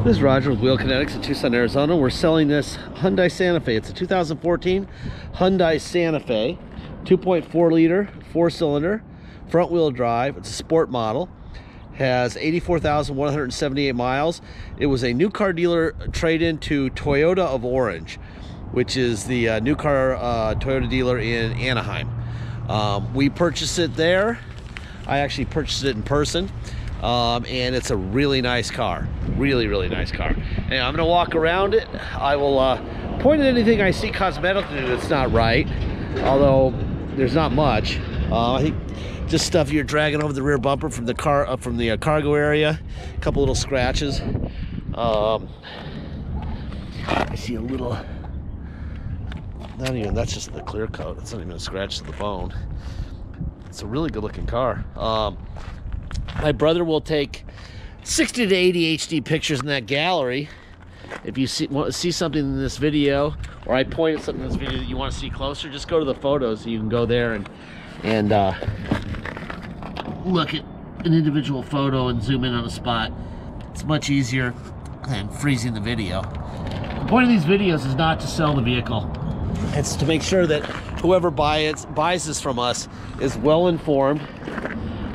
This is Roger with Wheel Kinetics in Tucson, Arizona. We're selling this Hyundai Santa Fe. It's a 2014 Hyundai Santa Fe, 2.4 liter, 4-cylinder, front wheel drive. It's a sport model. Has 84,178 miles. It was a new car dealer trade-in to Toyota of Orange, which is the new car Toyota dealer in Anaheim. We purchased it there. I actually purchased it in person. And it's a really nice car, really nice car. And I'm gonna walk around it. I will point at anything I see cosmetically that's not right, although there's not much. I think just stuff you're dragging over the rear bumper from the car, from the cargo area. A couple little scratches. I see a little, not even, that's just the clear coat. It's not even a scratch to the bone. It's a really good looking car. My brother will take 60 to 80 HD pictures in that gallery. If you want to see something in this video, or I point at something in this video that you want to see closer, just go to the photos. So you can go there and look at an individual photo and zoom in on a spot. It's much easier than freezing the video. The point of these videos is not to sell the vehicle. It's to make sure that whoever buys this from us is well informed,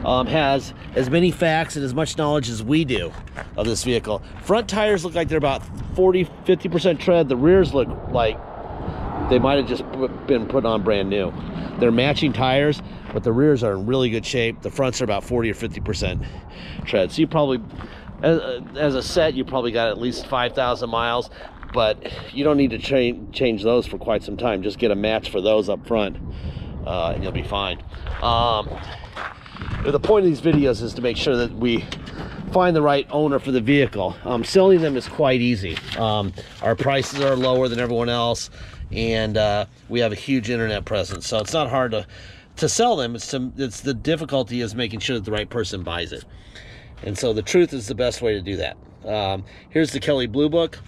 has as many facts and as much knowledge as we do of this vehicle. Front tires look like they're about 40–50% tread. The rears look like they might have just been put on brand new. They're matching tires, but the rears are in really good shape. The fronts are about 40 or 50% tread. So you probably, as a set, you probably got at least 5,000 miles, but you don't need to change those for quite some time. Just get a match for those up front, and you'll be fine. The point of these videos is to make sure that we find the right owner for the vehicle. Selling them is quite easy. Our prices are lower than everyone else, and we have a huge internet presence, so it's not hard to sell them. It's the difficulty is making sure that the right person buys it, and so the truth is the best way to do that. Here's the Kelley Blue Book,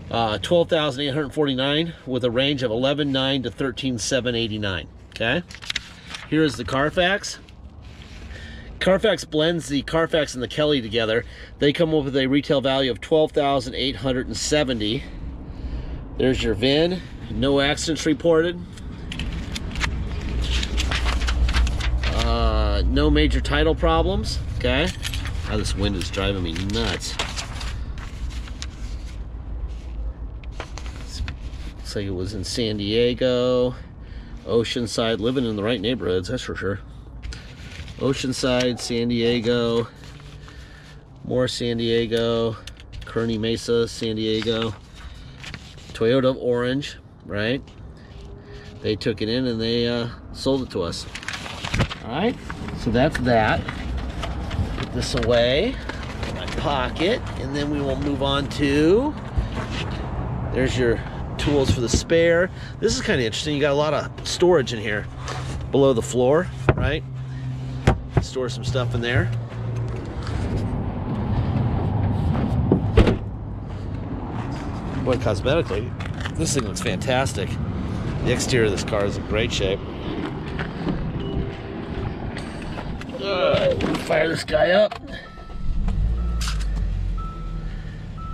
12,849 with a range of 11,900 to 13,789. Okay, here's the Carfax. Carfax blends the Carfax and the Kelley together. They come up with a retail value of 12,870. There's your VIN. No accidents reported. No major title problems. Okay. Oh, this wind is driving me nuts. Looks like it was in San Diego, Oceanside. Living in the right neighborhoods, that's for sure. Oceanside, San Diego, more San Diego, Kearney Mesa, San Diego, Toyota of Orange, right? They took it in and they sold it to us. All right, so that's that. Put this away in my pocket, and then we will move on to, there's your tools for the spare. This is kind of interesting. You got a lot of storage in here below the floor, right? Store some stuff in there. Boy, cosmetically, this thing looks fantastic. The exterior of this car is in great shape. Fire this guy up.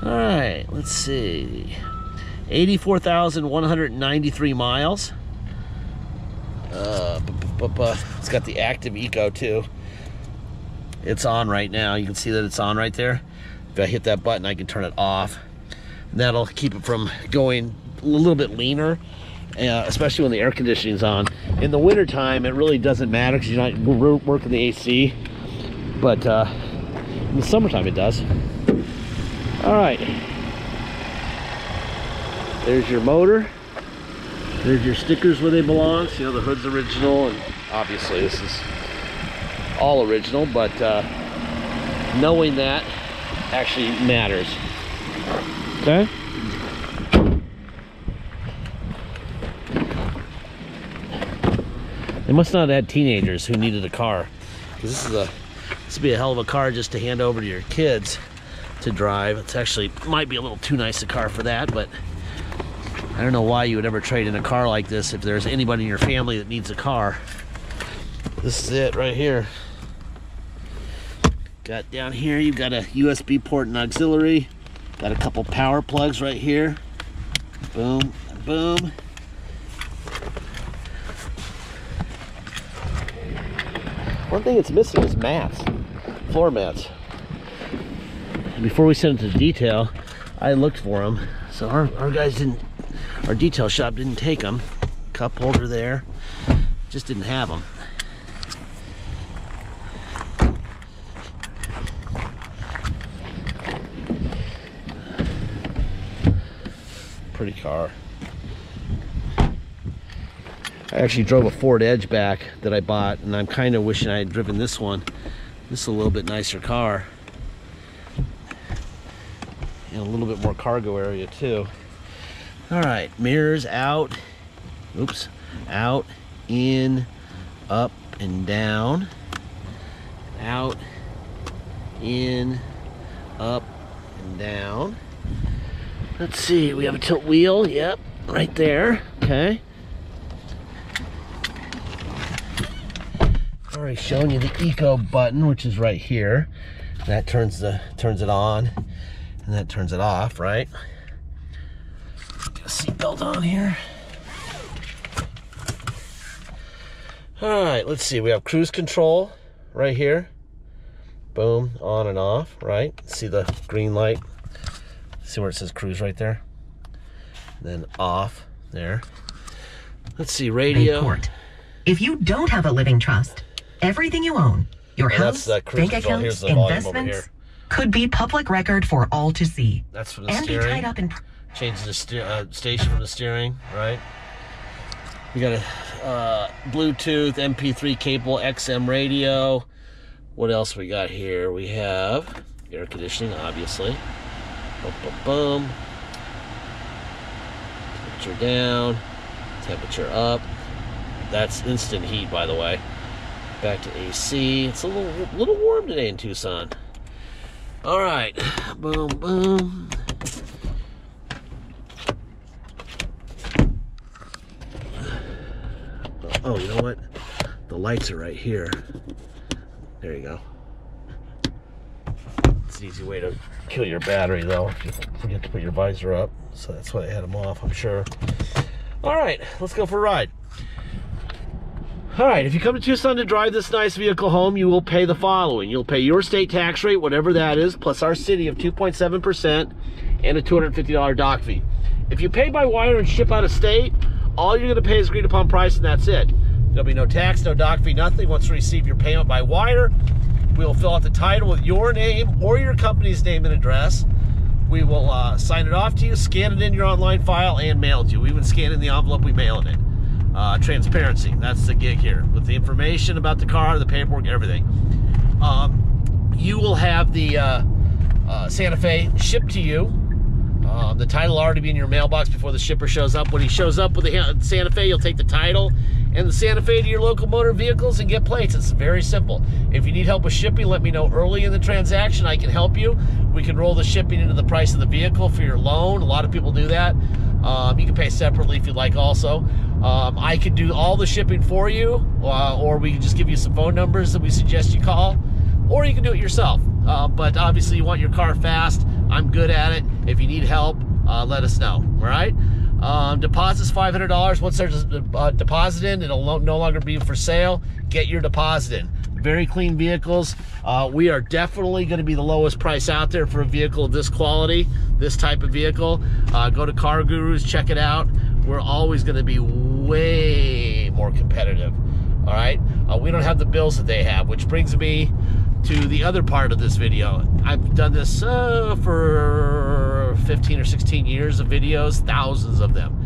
All right, let's see. 84,193 miles. It's got the active eco too. It's on right now. You can see that it's on right there. If I hit that button, I can turn it off. That'll keep it from going a little bit leaner, especially when the air conditioning's on. In the winter time, it really doesn't matter because you're not working the AC, but in the summertime it does. All right, there's your motor. There's your stickers where they belong. So, you know, the hood's original, and obviously this is all original, but knowing that actually matters. Okay. They must not have had teenagers who needed a car, because this would be a hell of a car just to hand over to your kids to drive. It's actually might be a little too nice a car for that, but I don't know why you would ever trade in a car like this if there's anybody in your family that needs a car. This is it right here. Got down here, you've got a USB port and auxiliary. Got a couple power plugs right here. Boom, boom. One thing it's missing is mats, floor mats. And before we sent it to detail, I looked for them. So our guys didn't, our detail shop didn't take them. Cup holder there, just didn't have them. Pretty car. I actually drove a Ford Edge back that I bought, and I'm kind of wishing I had driven this one. This is a little bit nicer car. And a little bit more cargo area too. All right, mirrors out. Oops. Out, in, up, and down. Out, in, up, and down. Let's see, we have a tilt wheel. Yep, right there. Okay. Already showing you the eco button, which is right here. That turns it on, and that turns it off, right? Get a seatbelt on here. All right, let's see. We have cruise control right here. Boom, on and off, right? See the green light? See where it says cruise right there? Then off there. Let's see, radio. Report. If you don't have a living trust, everything you own, your house, bank accounts, investments, could be public record for all to see. That's for the and steering. Be tied up in... Change the station from the steering, right? We got a Bluetooth, MP3 capable, XM radio. What else we got here? We have air conditioning, obviously. Boom, boom, boom. Temperature down, temperature up. That's instant heat, by the way. Back to AC. It's a little warm today in Tucson. All right, boom, boom. Oh, you know what? The lights are right here. There you go. It's an easy way to kill your battery, though, if you forget to put your visor up. So that's why they had them off, I'm sure. All right, let's go for a ride. All right, if you come to Tucson to drive this nice vehicle home, you will pay the following. You'll pay your state tax rate, whatever that is, plus our city of 2.7% and a $250 dock fee. If you pay by wire and ship out of state, all you're going to pay is agreed upon price, and that's it. There'll be no tax, no dock fee, nothing. Once you receive your payment by wire, we'll fill out the title with your name or your company's name and address. We will sign it off to you, scan it in your online file, and mail it to you. We even scan in the envelope, we mail it in. Transparency, that's the gig here. With the information about the car, the paperwork, everything. You will have the Santa Fe shipped to you. The title will already be in your mailbox before the shipper shows up. When he shows up with the Santa Fe, you'll take the title and the Santa Fe to your local motor vehicles and get plates. It's very simple. If you need help with shipping, let me know early in the transaction. I can help you. We can roll the shipping into the price of the vehicle for your loan. A lot of people do that. You can pay separately if you'd like also. I could do all the shipping for you, or we can just give you some phone numbers that we suggest you call, or you can do it yourself. But obviously you want your car fast. I'm good at it. If you need help, let us know, all right? Deposit's $500. Once there's a deposit in, it'll no longer be for sale. Get your deposit in. Very clean vehicles. We are definitely going to be the lowest price out there for a vehicle of this quality, this type of vehicle. Go to Car Gurus, check it out. We're always going to be way more competitive, all right? We don't have the bills that they have, which brings me to the other part of this video. I've done this for 15 or 16 years of videos, thousands of them.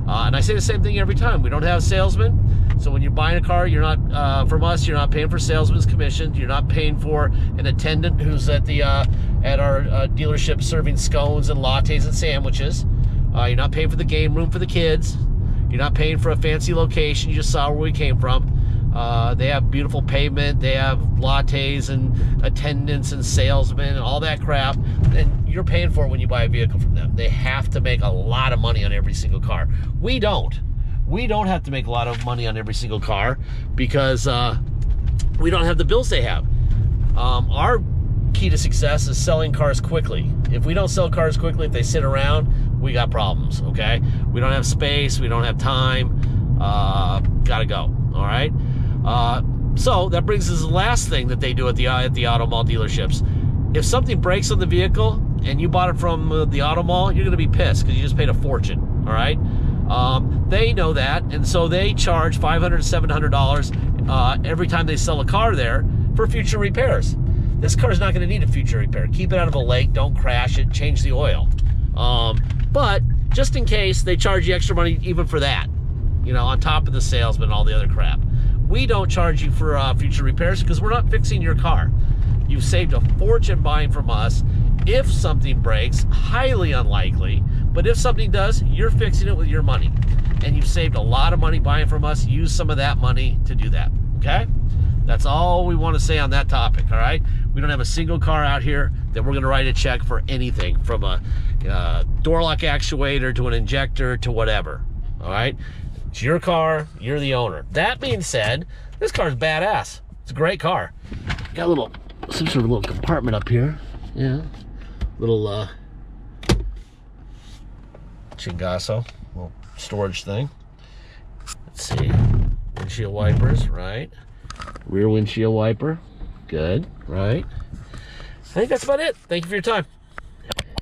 And I say the same thing every time. We don't have salesmen. So when you're buying a car, you're not from us. You're not paying for salesman's commission. You're not paying for an attendant who's at the at our dealership serving scones and lattes and sandwiches. You're not paying for the game room for the kids. You're not paying for a fancy location. You just saw where we came from. They have beautiful pavement. They have lattes and attendants and salesmen and all that crap. And you're paying for it when you buy a vehicle from them. They have to make a lot of money on every single car. We don't. We don't have to make a lot of money on every single car because we don't have the bills they have. Our key to success is selling cars quickly. If we don't sell cars quickly, if they sit around, we got problems, okay? We don't have space, we don't have time, gotta go, all right? So that brings us to the last thing that they do at the auto mall dealerships. If something breaks on the vehicle and you bought it from the auto mall, you're gonna be pissed because you just paid a fortune, all right? They know that, and so they charge $500 to $700 every time they sell a car there for future repairs. This car is not going to need a future repair. Keep it out of a lake, don't crash it, change the oil. But just in case, they charge you extra money even for that, you know, on top of the salesman and all the other crap. We don't charge you for future repairs because we're not fixing your car. You've saved a fortune buying from us. If something breaks, highly unlikely, but if something does, you're fixing it with your money. And you've saved a lot of money buying from us. Use some of that money to do that, okay? That's all we want to say on that topic, all right? We don't have a single car out here that we're going to write a check for anything, from a door lock actuator to an injector to whatever, all right? It's your car, you're the owner. That being said, this car is badass. It's a great car. Got a little, some sort of little compartment up here. Yeah, little chingazo, little storage thing. Let's see, windshield wipers, right? Rear windshield wiper, good, right? I think that's about it. Thank you for your time.